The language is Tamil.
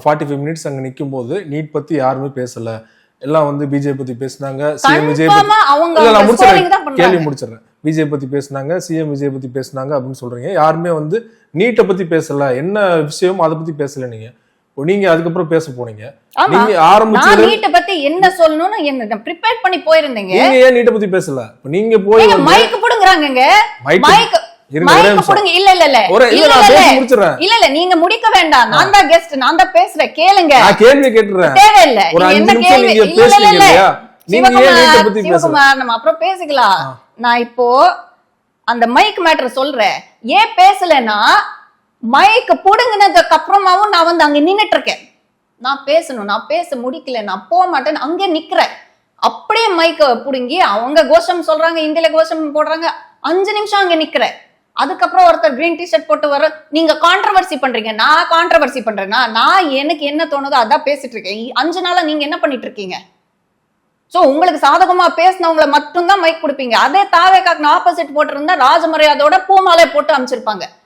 45 மினிட்ஸ் அங்க நிக்கும் போது நீட் பத்தி யாருமே பேசல, எல்லாம் வந்து பிஜேபி பத்தி பேசினாங்க, சிஎம் விஜய் கேள்வி முடிச்சிடறேன், பிஜேபி பத்தி பேசினாங்க, சிஎம் விஜய் பத்தி பேசினாங்க அப்படின்னு சொல்றீங்க. யாருமே வந்து நீட்டை பத்தி பேசல, என்ன விஷயம் அதை பத்தி பேசல. நீங்க அதுக்கப்புறம் பேச போனீங்க. நீங்க ஆரம்பிச்சது நீட்டை பத்தி என்ன சொல்லணும்னு என்ன ப்ரிப்பேர் பண்ணி போயிருந்தீங்க. நீங்க ஏன் நீட்டை பத்தி பேசல? நீங்க போய் மைக் புடுங்கறாங்கங்க, மைக் நீங்க முடிக்க வேண்டாம். நான் தான் கெஸ்ட், நான் தான் பேசுறேன், கேளுங்க. நான் கேள்வி கேட்றேன், தேவையில்லை. என்ன கேள்வி? சிவகுமார், நம்ம அப்புறம் பேசிக்கலாம். நான் இப்போ அந்த மைக் மேட்டர் சொல்றேன். ஏன் பேசலன்னா, மைக் புடுங்கினதுக்கு அப்புறமாவும் நான் வந்து அங்க நின்னுட்டு இருக்கேன். நான் பேசணும், நான் பேச முடிக்கல, நான் போக மாட்டேன், அங்கே நிக்கிறேன். அப்படியே மைக்க புடுங்கி அவங்க கோஷம் சொல்றாங்க, இந்தியில கோஷம் போடுறாங்க, 5 நிமிஷம் அங்க நிக்கிறேன். அதுக்கப்புறம் ஒருத்தர் கிரீன் டிஷர்ட் போட்டு வர, நீங்க கான்ட்ரவர்சி பண்றீங்க. நான் கான்ட்ரவர்சி பண்றேன்னா, நான் எனக்கு என்ன தோணுதோ அதான் பேசிட்டு இருக்கேன். 5 நாளா நீங்க என்ன பண்ணிட்டு இருக்கீங்க? சோ உங்களுக்கு சாதகமா பேசினவங்களை மட்டும்தான் மைக் கொடுப்பீங்க. அதே தாவேக்காக்கு ஆப்போசிட் போட்டு இருந்தா ராஜமரியாதையோட பூமாலை போட்டு அமைச்சிருப்பாங்க.